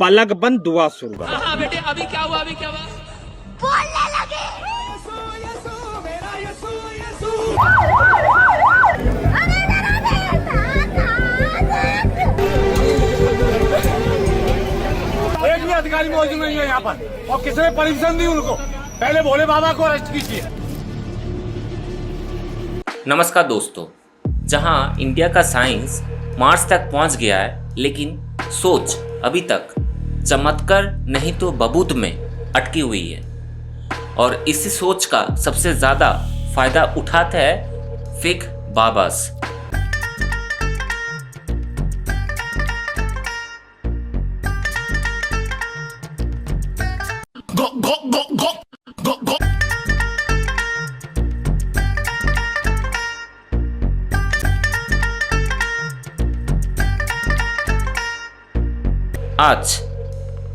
पलक बंद दुआ शुरू। हाँ बेटे अभी क्या हुआ बोलने लगे। एक भी अधिकारी मौजूद नहीं है यहाँ पर और किसने परमिशन दी उनको। पहले भोले बाबा को अरेस्ट कीजिए। नमस्कार दोस्तों, जहां इंडिया का साइंस मार्स तक पहुंच गया है, लेकिन सोच अभी तक चमत्कार नहीं तो बबूत में अटकी हुई है। और इसी सोच का सबसे ज़्यादा फायदा उठाते हैं फेक बाबास। आज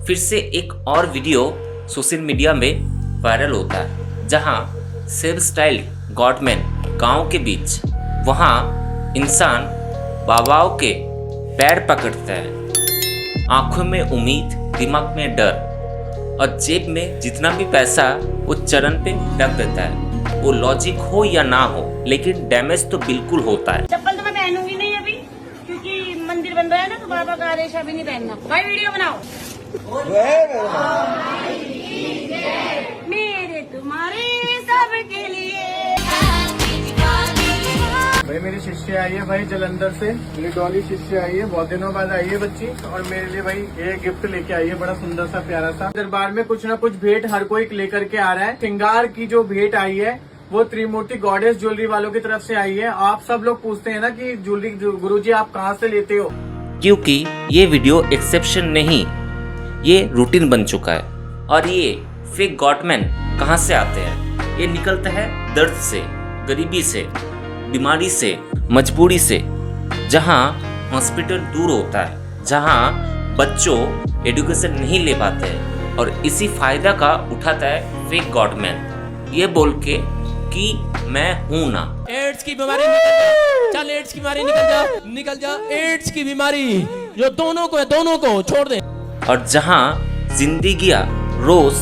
फिर से एक और वीडियो सोशल मीडिया में वायरल होता है, जहां सेल्फ स्टाइल गॉडमैन गांव के बीच वहां इंसान बाबाओं के पैर पकड़ता है। आंखों में उम्मीद, दिमाग में डर और जेब में जितना भी पैसा वो चरण पे रख देता है। वो लॉजिक हो या ना हो, लेकिन डैमेज तो बिल्कुल होता है। चप्पल तो मैं पहनूंगी नहीं अभी, क्योंकि मंदिर बन रहा है ना, तो बाबा का आदेश अभी नहीं पहनना। भाई वीडियो बनाओ। मेरे तुम्हारे सबके लिए। भाई मेरी शिष्य आई है भाई जलंधर से, मेरी डॉली शिष्य आई है, बहुत दिनों बाद आई है बच्ची। और मेरे लिए भाई ये गिफ्ट लेके आई है, बड़ा सुंदर सा प्यारा सा। दरबार में कुछ ना कुछ भेंट हर कोई लेकर के आ रहा है। श्रृंगार की जो भेंट आई है वो त्रिमूर्ति गॉडेस ज्वेलरी वालों की तरफ से आई है। आप सब लोग पूछते हैं ना कि ज्वेलरी गुरुजी आप कहाँ से लेते हो, क्योंकि ये वीडियो एक्सेप्शन नहीं, ये रूटीन बन चुका है। और ये फेक गॉडमैन कहाँ से आते हैं? ये निकलता है दर्द से, गरीबी से, बीमारी से, मजबूरी से। जहाँ हॉस्पिटल दूर होता है, जहाँ बच्चों एजुकेशन नहीं ले पाते हैं, और इसी फायदा का उठाता है फेक गॉडमैन, ये बोल के कि मैं हूं ना। एड्स की बीमारी निकल जा, चल एड्स की बीमारी निकल जा एड्स की बीमारी जो दोनों को है, दोनों को छोड़ दे। और जहाँ जिंदगियां रोज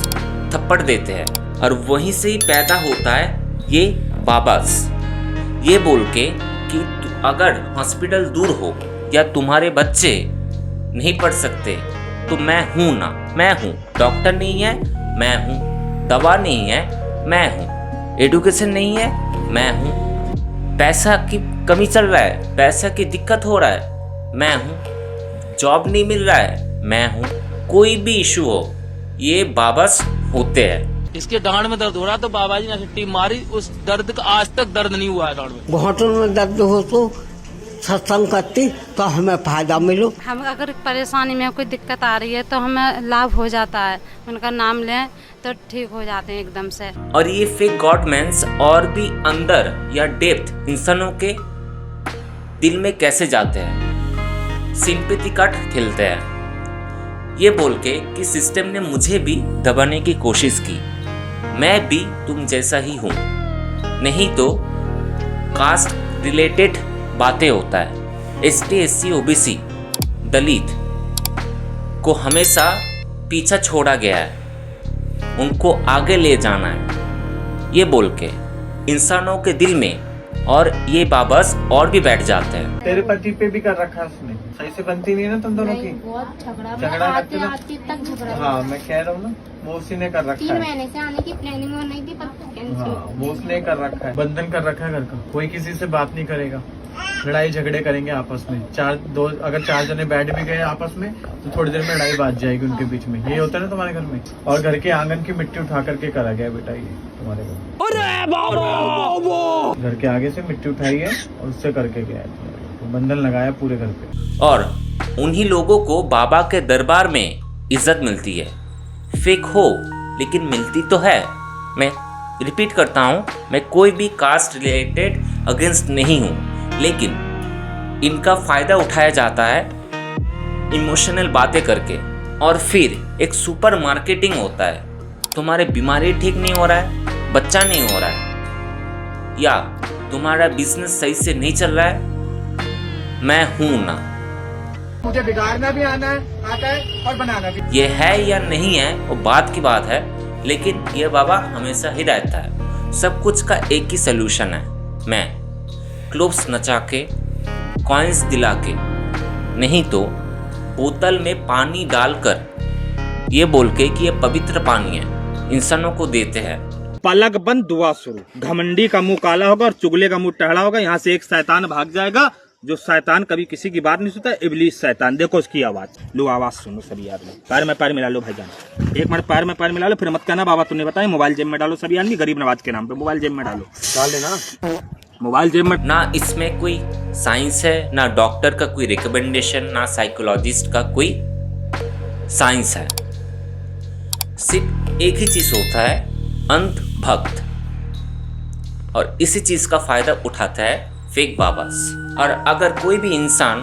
थप्पड़ देते हैं, और वहीं से ही पैदा होता है ये बाबास, ये बोल के कि अगर हॉस्पिटल दूर हो या तुम्हारे बच्चे नहीं पढ़ सकते तो मैं हूं ना, मैं हूं। डॉक्टर नहीं है, मैं हूं। दवा नहीं है, मैं हूं। एजुकेशन नहीं है, मैं हूं। पैसा की कमी चल रहा है, पैसा की दिक्कत हो रहा है, मैं हूं। जॉब नहीं मिल रहा है, मैं हूं। कोई भी इशू हो, ये बाबास होते हैं। इसके डांड में दर्द हो रहा तो बाबा जी ने छुट्टी मारी, उस दर्द का आज तक दर्द नहीं हुआ है डांड में। घुटनों में दर्द हो तो सत्संग करती तो हमें फायदा मिलो। हम अगर परेशानी में कोई दिक्कत आ रही है तो हमें लाभ हो जाता है, उनका नाम लें तो ठीक हो जाते हैं एकदम से। और ये फेक गॉडमैन्स और भी अंदर या डेप्थ इंसानों के दिल में कैसे जाते हैं, सिंपैथी कार्ड खेलते हैं, ये बोल के कि सिस्टम ने मुझे भी दबाने की कोशिश की, मैं भी तुम जैसा ही हूँ। नहीं तो कास्ट रिलेटेड बातें होता है। एसटी, एससी, ओबीसी, दलित को हमेशा पीछा छोड़ा गया है, उनको आगे ले जाना है, ये बोल के इंसानों के दिल में। और ये बाबास और भी बैठ जाते हैं। तेरे पति पे भी कर रखा उसने, सही से बनती नहीं है ना तुम दोनों की। बहुत झगड़ा लगता है। आते तक झगड़ा। हाँ मैं कह रहा हूँ ना, वो उसी ने कर रखा 3 है। महीने से आने की प्लानिंग हो नहीं थी, पर कैंसिल। हाँ वो उसने कर रखा है, बंधन कर रखा है घर का। कोई किसी से बात नहीं करेगा, लड़ाई झगड़े करेंगे आपस में। अगर 4 जने बैठ भी गए आपस में तो थोड़ी देर में लड़ाई बात जाएगी उनके बीच में। ये होता है ना तुम्हारे घर में। और घर के आंगन की मिट्टी उठा करके करा गया बेटा ये तुम्हारे घर। घर के आगे से मिट्टी उठाई है और उससे करके गया है, तो बंधन लगाया पूरे घर पे। और उन्हीं लोगों को बाबा के दरबार में इज्जत मिलती है। फेक हो लेकिन मिलती तो है। मैं रिपीट करता हूँ, मैं कोई भी कास्ट रिलेटेड अगेंस्ट नहीं हूँ, लेकिन इनका फायदा उठाया जाता है इमोशनल बातें करके। और फिर एक सुपर मार्केटिंग होता है। तुम्हारे बीमारी ठीक नहीं हो रहा है, बच्चा नहीं हो रहा है, या तुम्हारा बिजनेस सही से नहीं चल रहा है, मैं हूं ना, मुझे बिगाड़ना भी आता है और बनाना भी। ये है या नहीं है वो बात की बात है, लेकिन ये बाबा हमेशा ही रहता है। सब कुछ का एक ही सोल्यूशन है, मैं क्लोब्स नचा के, कॉइन्स दिला के, नहीं तो बोतल में पानी डालकर ये बोल के कि ये पवित्र पानी है इंसानों को देते हैं। पलक बंद दुआ शुरू। घमंडी का मुंह काला होगा और चुगले का मुंह टहरा होगा। यहाँ से एक शैतान भाग जाएगा, जो शैतान कभी किसी की बात नहीं सुनता, इबलीस शैतान। देखो उसकी आवाज, लो आवाज सुनो सभी आदमी। पैर में पैर मिला लो भाईजान, एक मिनट पैर में पैर मिला लो, फिर मत कहना बाबा तूने बताया। मोबाइल जेब में डालो सभी आदमी, गरीब नवाज के नाम पे मोबाइल जेब में डालो, डाल देना मोबाइल जेब में। ना इसमें कोई साइंस है, ना डॉक्टर का कोई रिकमेंडेशन, ना साइकोलॉजिस्ट का कोई साइंस है। सिर्फ एक ही चीज होता है, अंध भक्त, और इसी चीज का फायदा उठाता है फेक बाबास। और अगर कोई भी इंसान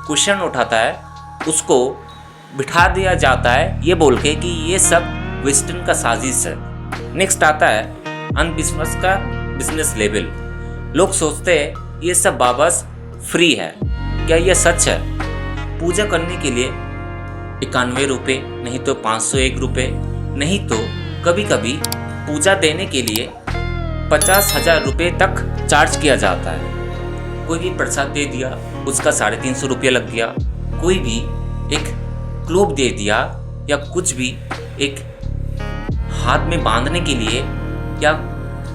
क्वेश्चन उठाता है, उसको बिठा दिया जाता है ये बोल के कि ये सब वेस्टर्न का साजिश है। नेक्स्ट आता है अंधविश्वास का बिजनेस लेवल। लोग सोचते हैं ये सब बाबास फ्री है। क्या यह सच है? पूजा करने के लिए 91 रुपये, नहीं तो 501 रुपये, नहीं तो कभी कभी पूजा देने के लिए 50,000 रुपये तक चार्ज किया जाता है। कोई भी प्रसाद दे दिया, उसका 350 रुपये लग गया। कोई भी एक क्लोब दे दिया या कुछ भी एक हाथ में बांधने के लिए, या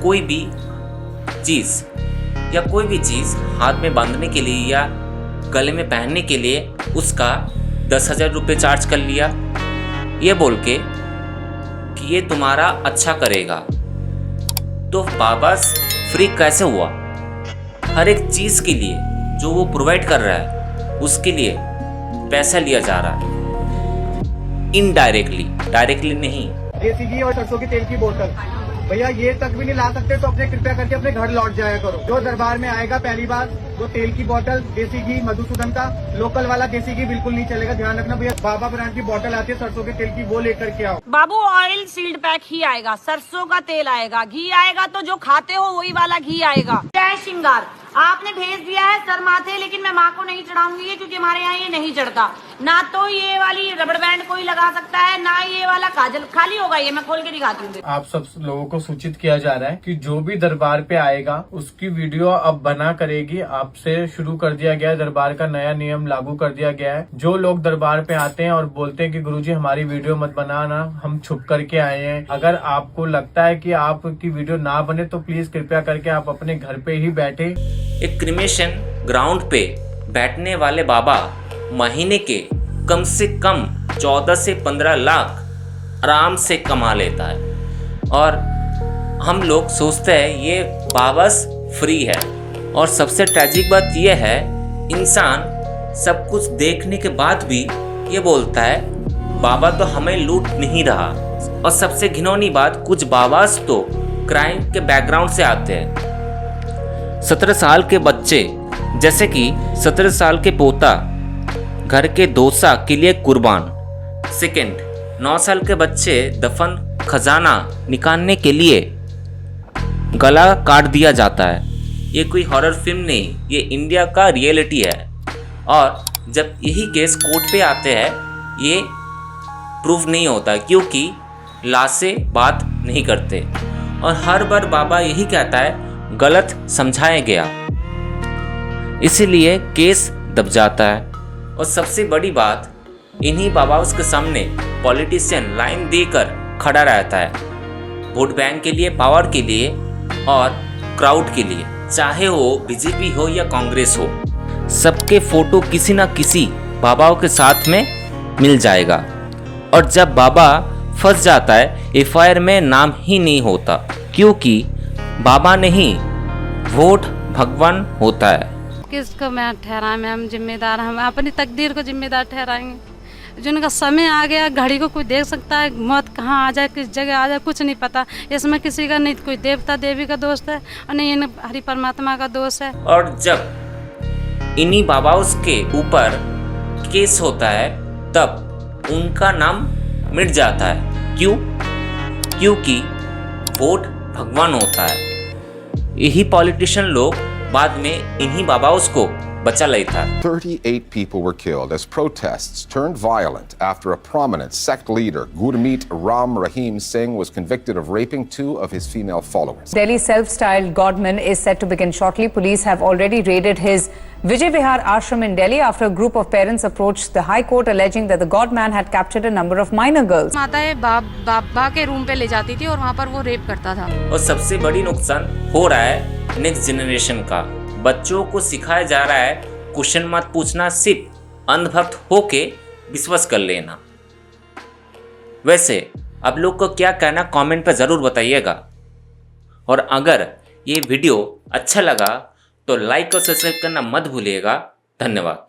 कोई भी चीज़ हाथ में बांधने के लिए या गले में पहनने के लिए उसका 10,000 रुपये चार्ज कर लिया, ये बोल के कि ये तुम्हारा अच्छा करेगा। तो बाबास फ्री कैसे हुआ? हर एक चीज़ के लिए जो वो प्रोवाइड कर रहा है उसके लिए पैसा लिया जा रहा है इनडायरेक्टली, डायरेक्टली नहीं। देसी घी और सरसों के तेल की बोतल भैया ये तक भी नहीं ला सकते तो अपने कृपया करके अपने घर लौट जाया करो। जो दरबार में आएगा पहली बार, वो तेल की बोतल, देसी घी, मधुसूदन का लोकल वाला देसी घी बिल्कुल नहीं चलेगा। ध्यान रखना भैया, बाबा ब्रांड की बोतल आती है सरसों के तेल की, वो लेकर के आओ। बाबू ऑयल सील्ड पैक ही आएगा, सरसों का तेल आएगा, घी आएगा तो जो खाते हो वही वाला घी आएगा। जय श्रृंगार आपने भेज दिया है सर माथे, लेकिन मैं माँ को नहीं चढ़ाऊंगी क्योंकि हमारे यहाँ ये नहीं चढ़ता। ना तो ये वाली रबड़ बैंड कोई लगा सकता है, ना ये वाला काजल। खाली होगा ये, मैं खोल के दिखाती हूँ। आप सब लोगों को सूचित किया जा रहा है कि जो भी दरबार पे आएगा उसकी वीडियो अब बना करेगी। आपसे शुरू कर दिया गया है, दरबार का नया नियम लागू कर दिया गया है। जो लोग दरबार पे आते हैं और बोलते हैं कि गुरुजी हमारी वीडियो मत बनाना, हम छुप करके आए हैं, अगर आपको लगता है कि आपकी वीडियो ना बने तो प्लीज कृपया करके आप अपने घर पे ही बैठे। एक क्रिमेशन ग्राउंड पे बैठने वाले बाबा महीने के कम से कम 14 से 15 लाख आराम से कमा लेता है। और हम लोग सोचते हैं ये बाबास फ्री है। और सबसे ट्रैजिक बात यह है, इंसान सब कुछ देखने के बाद भी ये बोलता है बाबा तो हमें लूट नहीं रहा। और सबसे घिनौनी बात, कुछ बाबास तो क्राइम के बैकग्राउंड से आते हैं। 17 साल के बच्चे, जैसे कि 17 साल के पोता घर के दोसा के लिए कुर्बान। सेकंड, 9 साल के बच्चे दफन खजाना निकालने के लिए गला काट दिया जाता है। ये कोई हॉरर फिल्म नहीं, ये इंडिया का रियलिटी है। और जब यही केस कोर्ट पे आते हैं ये प्रूव नहीं होता, क्योंकि लाशें बात नहीं करते। और हर बार बाबा यही कहता है गलत समझाया गया, इसीलिए केस दब जाता है। और सबसे बड़ी बात, इन्हीं बाबाओं के सामने पॉलिटिशियन लाइन देकर खड़ा रहता है, वोट बैंक के लिए, पावर के लिए और क्राउड के लिए। चाहे वो बीजेपी हो या कांग्रेस हो, सबके फोटो किसी ना किसी बाबाओं के साथ में मिल जाएगा। और जब बाबा फंस जाता है, एफआईआर में नाम ही नहीं होता, क्योंकि बाबा नहीं, वोट भगवान होता है। किसको मैं ठहराएं? मैं हम जिम्मेदार, हम अपनी तकदीर को जिम्मेदार ठहराएंगे। जिनका समय आ गया, घड़ी को कोई देख सकता है, मौत कहाँ आ जाए, किस जगह आ जाए, कुछ नहीं पता। इसमें किसी का नहीं कोई देवता देवी का दोष है और नहीं इन हरि परमात्मा का दोष है। और जब इन्हीं बाबाओं के ऊपर केस होता है तब उनका नाम मिट जाता है। क्यों? क्योंकि वोट भगवान होता है। यही पॉलिटिशियन लोग बाद में इन्हीं बाबाओं को बचा नहीं था। 38 people were killed as protests turned violent after a prominent sect leader, Gurmeet Ram Rahim Singh, was convicted of raping 2 of his female followers. Delhi self-styled godman is set to begin shortly. Police have already raided his Vijay Vihar ashram in Delhi after a group of parents approached the High Court alleging that the godman had captured a number of minor girls. माताएं बाबा के room पे ले जाती थी और वहाँ पर वो रेप करता था। और सबसे बड़ी नुकसान हो रहा है नेक्स्ट जनरेशन का। बच्चों को सिखाया जा रहा है क्वेश्चन मत पूछना, सिर्फ अंधभक्त होके विश्वास कर लेना। वैसे आप लोग को क्या कहना कमेंट पर ज़रूर बताइएगा। और अगर ये वीडियो अच्छा लगा तो लाइक और सब्सक्राइब करना मत भूलिएगा। धन्यवाद।